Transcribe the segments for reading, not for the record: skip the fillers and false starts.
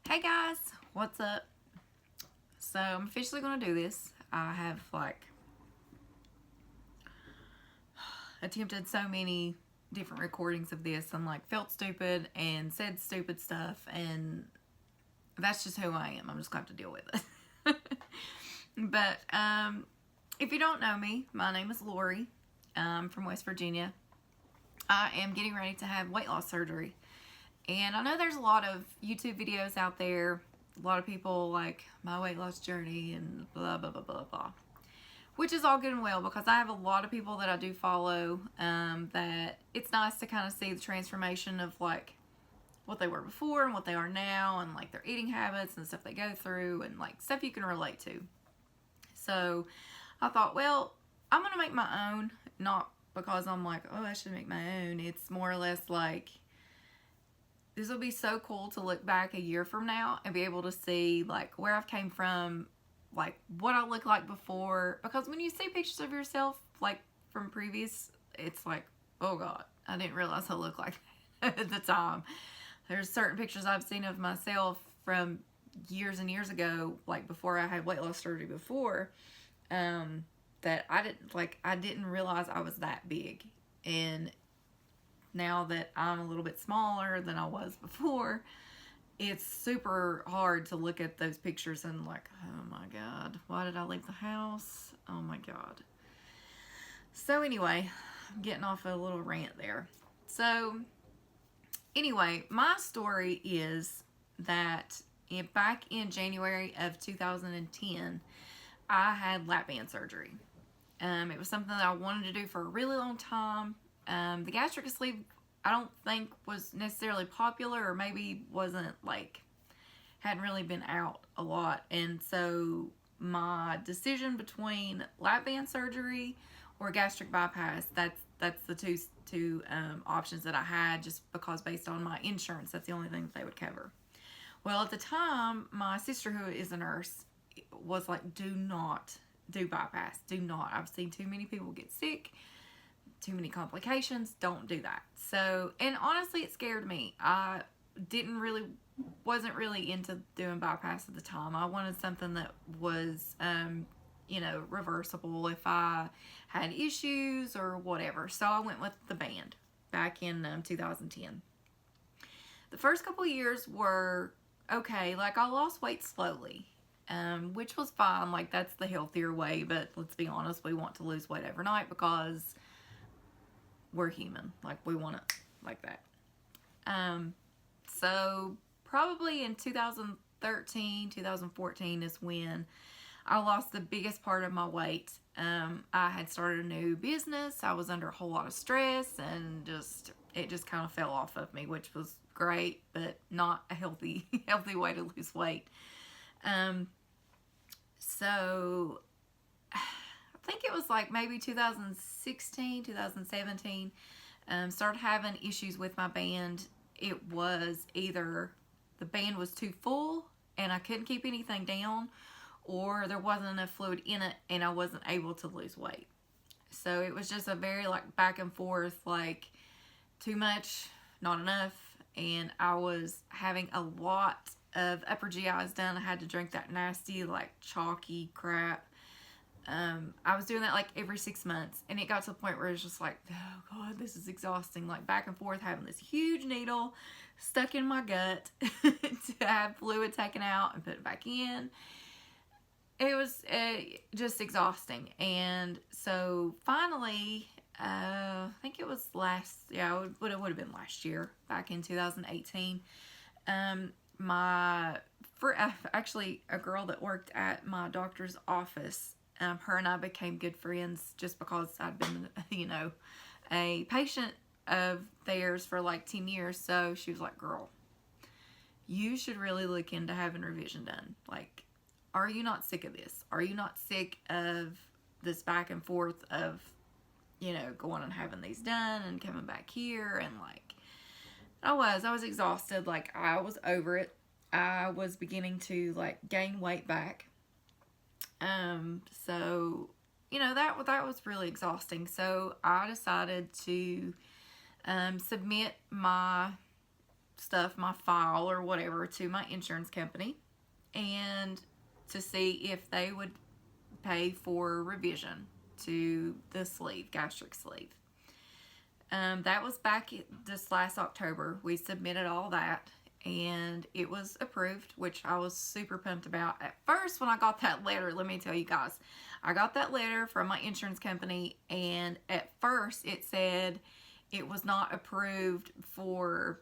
Hey guys, what's up? So I'm officially gonna do this. I have attempted so many different recordings of this and felt stupid and said stupid stuff, and that's just who I am. I'm just gonna have to deal with it. But if you don't know me, my name is Lori. I'm from West Virginia. I am getting ready to have weight loss surgery. And I know there's a lot of YouTube videos out there, a lot of people like my weight loss journey and blah, blah, blah, blah, blah. Which is all good and well because I have a lot of people that I do follow that it's nice to kind of see the transformation of what they were before and what they are now and their eating habits and stuff they go through and stuff you can relate to. So I thought, well, I'm going to make my own, not because I'm I should make my own. It's more or less this will be so cool to look back a year from now and be able to see where I've came from, what I look like before. Because when you see pictures of yourself from previous, it's oh God, I didn't realize I looked like that at the time. There's certain pictures I've seen of myself from years and years ago, before I had weight loss surgery before, that I didn't realize I was that big. And now that I'm a little bit smaller than I was before, it's super hard to look at those pictures and oh my God, why did I leave the house? Oh my God. So anyway, I'm getting off a little rant there. So anyway, my story is that back in January of 2010, I had Lapband surgery. It was something that I wanted to do for a really long time. The gastric sleeve, I don't think was necessarily popular, or maybe wasn't hadn't really been out a lot. And so my decision between Lapband surgery or gastric bypass, that's the two options that I had, just because based on my insurance, that's the only thing that they would cover. Well, at the time, my sister, who is a nurse, was do not do bypass. Do not. I've seen too many people get sick. Too many complications. Don't do that. So, and honestly, it scared me. I wasn't really into doing bypass at the time. I wanted something that was, reversible if I had issues or whatever. So I went with the band back in 2010. The first couple years were okay. I lost weight slowly, which was fine. That's the healthier way. But let's be honest, we want to lose weight overnight because we're human. We want it like that. So probably in 2013, 2014 is when I lost the biggest part of my weight. I had started a new business. I was under a whole lot of stress, and it just kind of fell off of me, which was great, but not a healthy way to lose weight. So I think it was maybe 2016, 2017, started having issues with my band. It was either the band was too full and I couldn't keep anything down, or there wasn't enough fluid in it and I wasn't able to lose weight. So it was just a very back and forth, too much, not enough, and I was having a lot of upper GIs done. I had to drink that nasty chalky crap. I was doing that every 6 months, and it got to the point where it was just oh God, this is exhausting. Back and forth, having this huge needle stuck in my gut to have fluid taken out and put it back in. It was just exhausting. And so finally, I think it was it would have been last year, back in 2018. Actually, a girl that worked at my doctor's office, her and I became good friends just because I'd been, a patient of theirs for 10 years. So she was like, girl, you should really look into having revision done. Are you not sick of this? Are you not sick of this back and forth of, going and having these done and coming back here? And I was exhausted. I was over it. I was beginning to gain weight back. So, that was really exhausting. So I decided to submit my stuff, my file or whatever, to my insurance company and to see if they would pay for revision to the sleeve, gastric sleeve. That was back this last October. We submitted all that and it was approved, which I was super pumped about. At first, when I got that letter, let me tell you guys, I got that letter from my insurance company, and at first it said it was not approved for,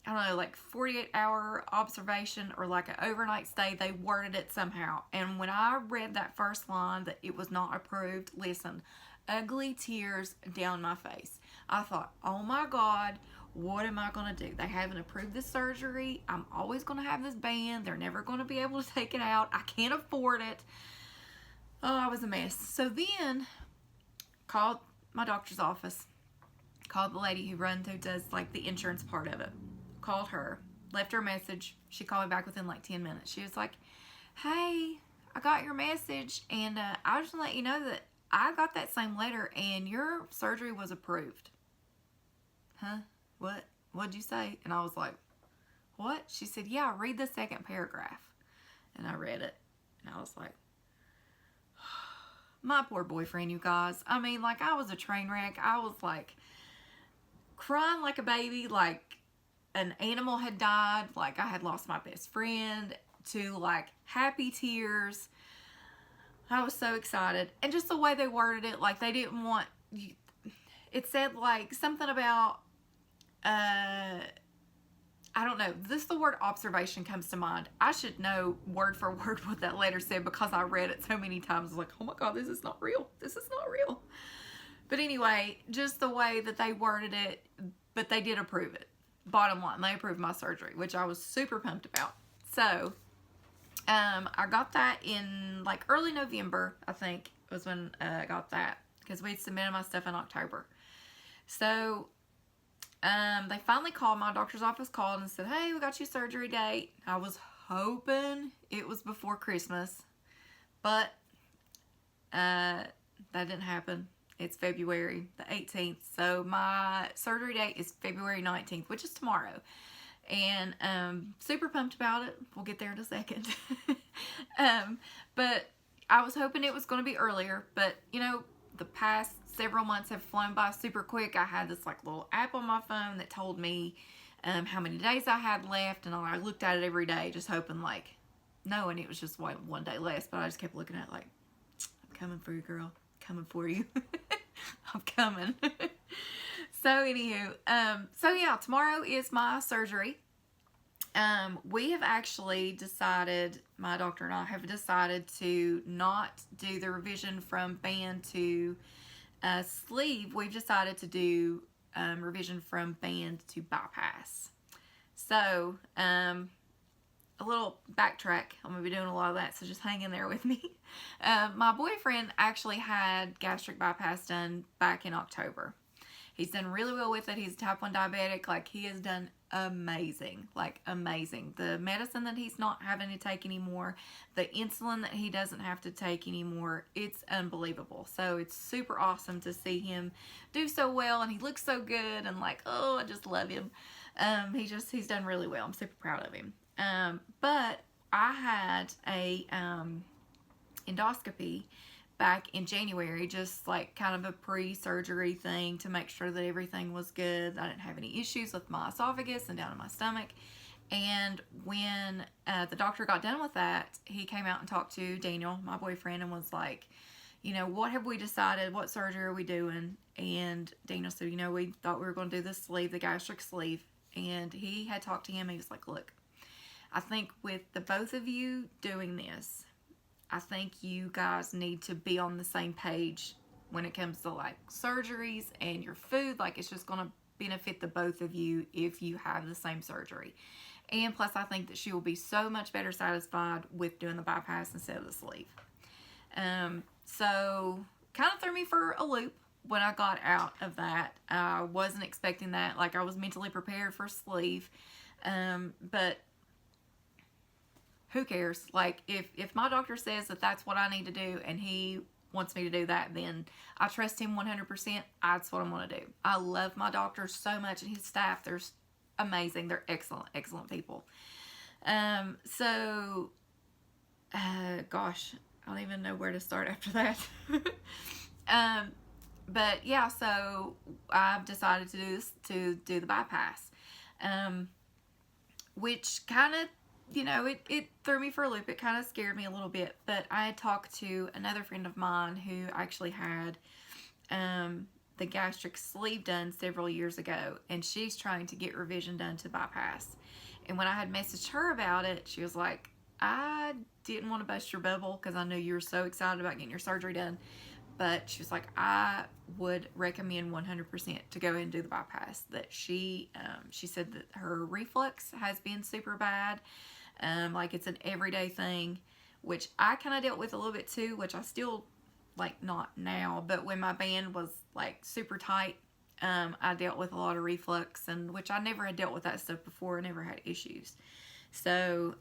I don't know, like 48-hour observation or like an overnight stay. They worded it somehow. And when I read that first line that it was not approved, listen, ugly tears down my face. I thought, oh my God, what am I going to do? They haven't approved this surgery. I'm always going to have this band. They're never going to be able to take it out. I can't afford it. Oh, I was a mess. So then, called my doctor's office. Called the lady who does like the insurance part of it. Called her. Left her a message. She called me back within like 10 minutes. She was like, hey, I got your message. And I just want to let you know that I got that same letter and your surgery was approved. Huh? What? What'd you say? And I was like, what? She said, yeah, read the second paragraph. And I read it. And I was like, my poor boyfriend, you guys. I mean, like, I was a train wreck. I was like crying like a baby, like an animal had died, like I had lost my best friend, to like happy tears. I was so excited. And just the way they worded it, like they didn't want you, it said like something about I don't know, the word observation comes to mind. I should know word for word what that letter said because I read it so many times. I was like, oh my God, this is not real. This is not real. But anyway, just the way that they worded it, but they did approve it. Bottom line, they approved my surgery, which I was super pumped about. So, I got that in like early November, I think, was when I got that, because we submitted my stuff in October. So, they finally called, my doctor's office called and said, hey, we got you surgery date. I was hoping it was before Christmas, but that didn't happen. It's February the 18th. So my surgery date is February 19th, which is tomorrow. And super pumped about it. We'll get there in a second. But I was hoping it was going to be earlier. But, you know, the past several months have flown by super quick. I had this like little app on my phone that told me how many days I had left. And I looked at it every day just hoping, like, knowing it was just one day less. But I just kept looking at it like, I'm coming for you, girl. Coming for you. I'm coming. So anywho, so yeah, tomorrow is my surgery. We have actually decided, my doctor and I have decided to not do the revision from band to sleeve. We've decided to do revision from band to bypass. So, a little backtrack. I'm going to be doing a lot of that, so just hang in there with me. My boyfriend actually had gastric bypass done back in October. He's done really well with it. He's type 1 diabetic. Like, he has done amazing. Like, amazing. The medicine that he's not having to take anymore, the insulin that he doesn't have to take anymore, it's unbelievable. So, it's super awesome to see him do so well, and he looks so good, and like, oh, I just love him. He's done really well. I'm super proud of him. But I had a endoscopy back in January, just like kind of a pre-surgery thing to make sure that everything was good. I didn't have any issues with my esophagus and down in my stomach. And when the doctor got done with that, he came out and talked to Daniel, my boyfriend, and was like, you know, what have we decided? What surgery are we doing? And Daniel said, you know, we thought we were going to do the sleeve, the gastric sleeve. And he had talked to him. He was like, look, I think with the both of you doing this, I think you guys need to be on the same page when it comes to like surgeries and your food. Like, it's just going to benefit the both of you if you have the same surgery. And plus, I think that she will be so much better satisfied with doing the bypass instead of the sleeve. So kind of threw me for a loop when I got out of that. I wasn't expecting that. Like, I was mentally prepared for sleeve. But who cares? Like, if my doctor says that that's what I need to do and he wants me to do that, then I trust him 100%. That's what I'm going to do. I love my doctor so much and his staff. There's amazing. They're excellent, excellent people. So, gosh, I don't even know where to start after that. But yeah, so I've decided to do the bypass, which kind of, you know, it threw me for a loop. It kind of scared me a little bit, but I had talked to another friend of mine who actually had the gastric sleeve done several years ago, and she's trying to get revision done to bypass. And when I had messaged her about it, she was like, I didn't want to bust your bubble because I know you were so excited about getting your surgery done, but she was like, I would recommend 100% to go ahead and do the bypass. That she said that her reflux has been super bad. Like it's an everyday thing, which I kind of dealt with a little bit too, which I still, like, not now, but when my band was like super tight, I dealt with a lot of reflux, and which I never had dealt with that stuff before. I never had issues. So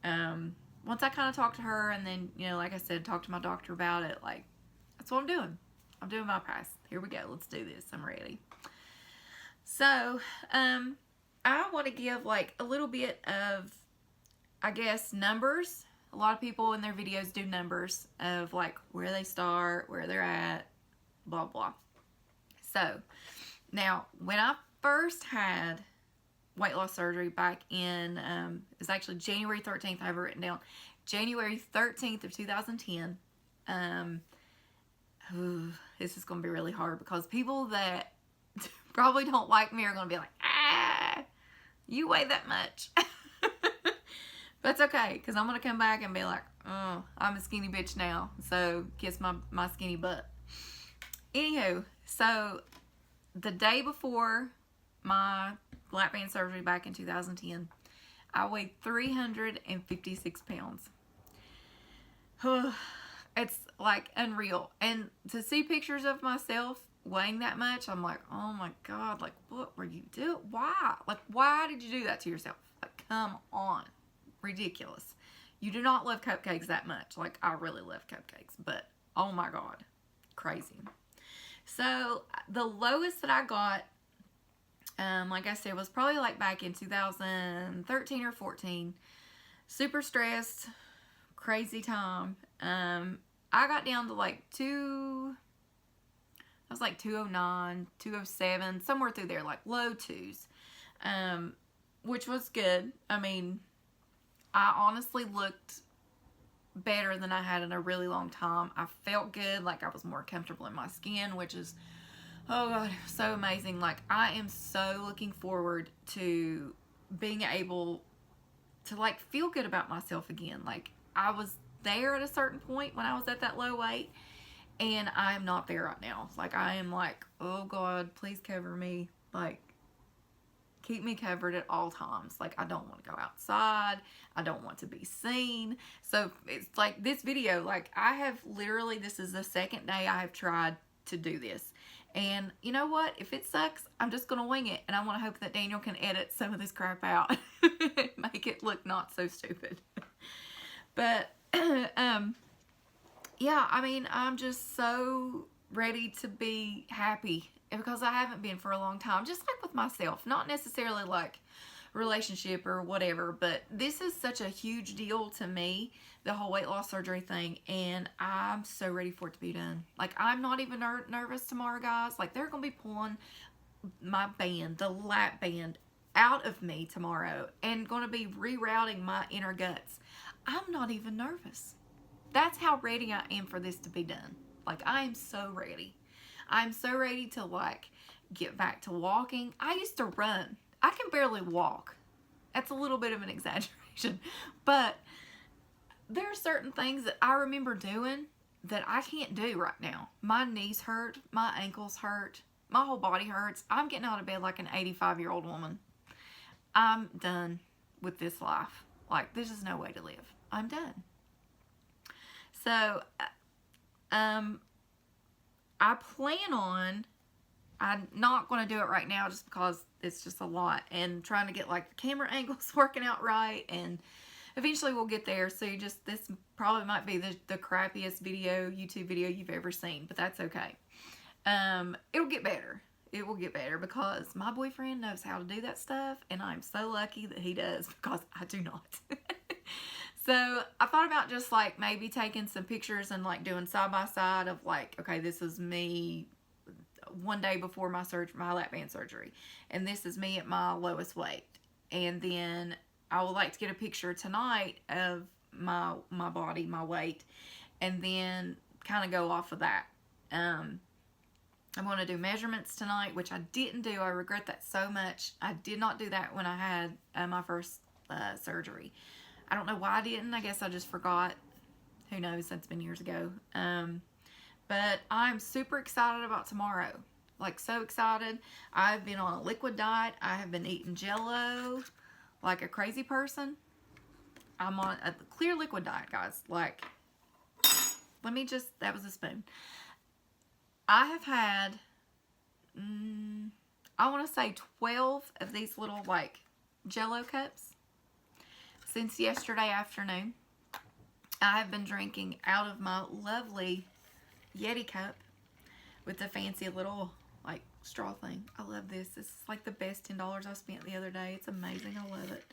once I kind of talked to her, and then, you know, like I said, talked to my doctor about it, like, that's what I'm doing. I'm doing bypass. Here we go. Let's do this. I'm ready. So I want to give like a little bit of, I guess, numbers. A lot of people in their videos do numbers of like where they start, where they're at, blah, blah. So now when I first had weight loss surgery back in, it was actually January 13th, I have it written down, January 13th of 2010. This is going to be really hard because people that probably don't like me are going to be like, ah, you weigh that much. But it's okay, because I'm going to come back and be like, oh, I'm a skinny bitch now, so kiss my skinny butt. Anywho, so the day before my Lapband surgery back in 2010, I weighed 356 pounds. It's like unreal. And to see pictures of myself weighing that much, I'm like, oh my God, like, what were you doing? Why? Like, why did you do that to yourself? Like, come on. Ridiculous. You do not love cupcakes that much. Like, I really love cupcakes, but oh my God, crazy. So the lowest that I got, like I said, was probably like back in 2013 or 14. Super stressed, crazy time. I got down to like I was like 209, 207, somewhere through there, like low twos, which was good. I mean, I honestly looked better than I had in a really long time. I felt good, like I was more comfortable in my skin, which is, oh God, so amazing. Like, I am so looking forward to being able to like feel good about myself again. Like, I was there at a certain point when I was at that low weight, and I am not there right now. Like, I am like, oh God, please cover me. Like, keep me covered at all times. Like, I don't want to go outside. I don't want to be seen. So it's like this video, like, I have literally, this is the second day I have tried to do this. And you know what? If it sucks, I'm just going to wing it. And I want to hope that Daniel can edit some of this crap out. Make it look not so stupid. But, yeah, I mean, I'm just so ready to be happy, because I haven't been for a long time, just like with myself, not necessarily like relationship or whatever, but this is such a huge deal to me, the whole weight loss surgery thing, and I'm so ready for it to be done. Like, I'm not even nervous tomorrow, guys. Like, they're going to be pulling my band, the lap band, out of me tomorrow and going to be rerouting my inner guts. I'm not even nervous. That's how ready I am for this to be done. Like, I am so ready. I'm so ready to, like, get back to walking. I used to run. I can barely walk. That's a little bit of an exaggeration. But there are certain things that I remember doing that I can't do right now. My knees hurt. My ankles hurt. My whole body hurts. I'm getting out of bed like an 85-year-old woman. I'm done with this life. Like, this is no way to live. I'm done. So, I plan on, I'm not going to do it right now just because it's just a lot, and trying to get like the camera angles working out right, and eventually we'll get there. So this probably might be the crappiest YouTube video you've ever seen, but that's okay. It'll get better. It will get better because my boyfriend knows how to do that stuff, and I'm so lucky that he does because I do not. So I thought about just like maybe taking some pictures and like doing side by side of like, okay, this is me one day before my lap band surgery, and this is me at my lowest weight. And then I would like to get a picture tonight of my body, my weight, and then kind of go off of that. I'm going to do measurements tonight, which I didn't do. I regret that so much. I did not do that when I had my first surgery. I don't know why I didn't. I guess I just forgot. Who knows? That's been years ago. But I'm super excited about tomorrow. Like, so excited. I've been on a liquid diet. I have been eating Jello like a crazy person. I'm on a clear liquid diet, guys. Like, let me just, that was a spoon. I have had, I want to say 12 of these little, like, Jello cups since yesterday afternoon. I have been drinking out of my lovely Yeti cup with the fancy little, like, straw thing. I love this. This is, like, the best $10 I spent the other day. It's amazing. I love it.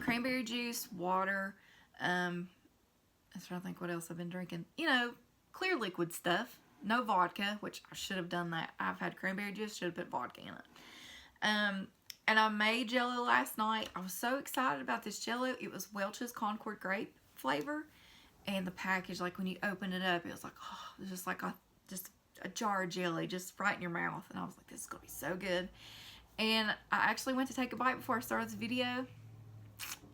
Cranberry juice, water. I'm trying to think what else I've been drinking. You know, clear liquid stuff. No vodka, which I should have done that. I've had cranberry juice, should have put vodka in it. And I made Jello last night. I was so excited about this Jello. It was Welch's Concord grape flavor. And the package, like when you open it up, it was like, oh, it was just like a jar of jelly just right in your mouth. And I was like, this is going to be so good. And I actually went to take a bite before I started this video.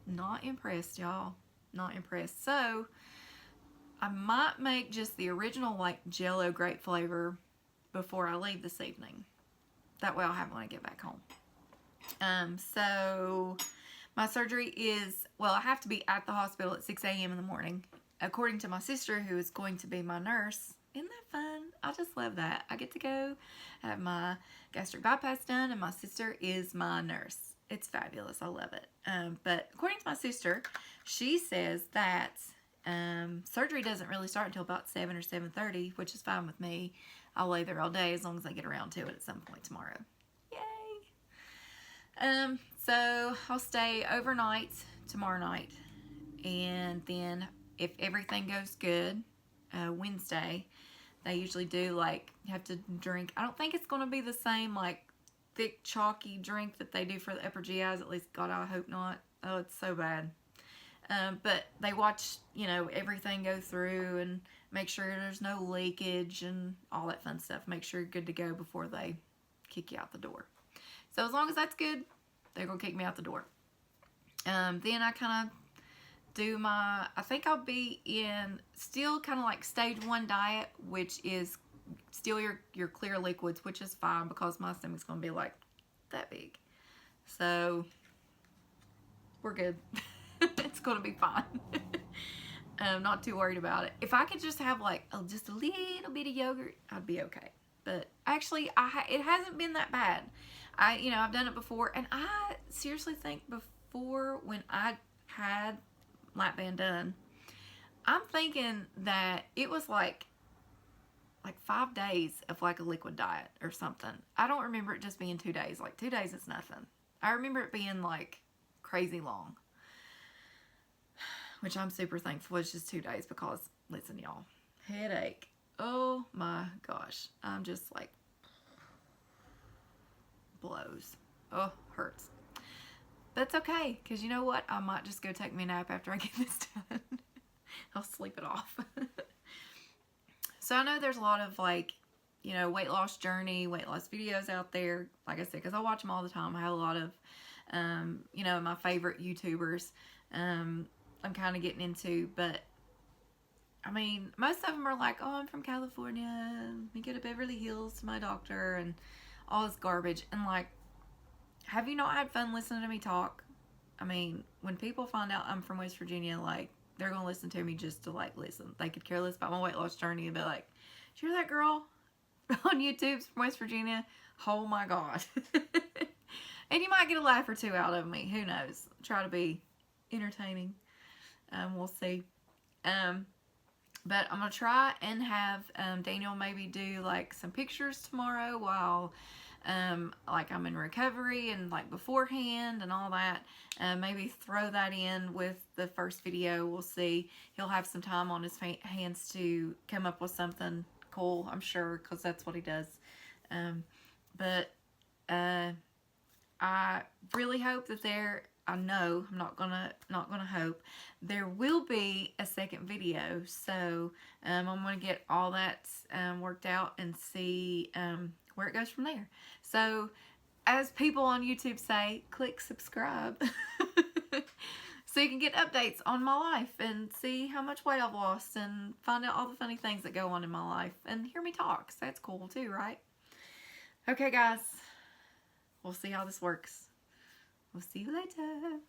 Not impressed, y'all. Not impressed. So I might make just the original, like, Jello grape flavor before I leave this evening. That way I'll have it when I get back home. So my surgery is, well, I have to be at the hospital at 6 a.m. in the morning. According to my sister, who is going to be my nurse. Isn't that fun? I just love that. I get to go have my gastric bypass done, and my sister is my nurse. It's fabulous. I love it. But according to my sister, she says that surgery doesn't really start until about 7 or 7:30, which is fine with me. I'll lay there all day as long as I get around to it at some point tomorrow. Yay! So I'll stay overnight tomorrow night, and then if everything goes good, Wednesday, they usually do, like, you have to drink. I don't think it's going to be the same, like, thick, chalky drink that they do for the upper GIs. At least, God, I hope not. Oh, it's so bad. But they watch, you know, everything go through and make sure there's no leakage and all that fun stuff. Make sure you're good to go before they kick you out the door. So as long as that's good, they're going to kick me out the door. Then I kind of do my, I think I'll be in still kind of like stage 1 diet, which is still your clear liquids, which is fine because my stomach's going to be like that big. So we're good. It's going to be fine. I'm not too worried about it. If I could just have like just a little bit of yogurt, I'd be okay. But actually, it hasn't been that bad. I've done it before, and I seriously think before when I had Lapband done, I'm thinking that it was like 5 days of like a liquid diet or something. I don't remember it just being 2 days. Like 2 days is nothing. I remember it being like crazy long, which I'm super thankful it's just 2 days because, listen, y'all, headache. Oh my gosh. I'm just like, blows. Oh, hurts. That's okay, because you know what? I might just go take me a nap after I get this done. I'll sleep it off. So I know there's a lot of, like, weight loss journey, weight loss videos out there. Like I said, because I watch them all the time. I have a lot of, my favorite YouTubers I'm kind of getting into. But, I mean, most of them are like, oh, I'm from California. Let me go to Beverly Hills to my doctor and all this garbage. And, like, have you not had fun listening to me talk? I mean, when people find out I'm from West Virginia, like, they're going to listen to me just to, like, listen. They could care less about my weight loss journey and be like, did you hear that girl on YouTube's from West Virginia? Oh, my God. And you might get a laugh or two out of me. Who knows? Try to be entertaining. We'll see. But I'm going to try and have Daniel maybe do, like, some pictures tomorrow while like I'm in recovery and like beforehand and all that. Maybe throw that in with the first video. We'll see. He'll have some time on his hands to come up with something cool, I'm sure, because that's what he does. But I really hope that I know, I'm not gonna hope, there will be a second video. So I'm gonna get all that worked out and see where it goes from there. So as people on YouTube say, click subscribe so you can get updates on my life and see how much weight I've lost and find out all the funny things that go on in my life and hear me talk. So that's cool too, right? Okay, guys, we'll see how this works. We'll see you later.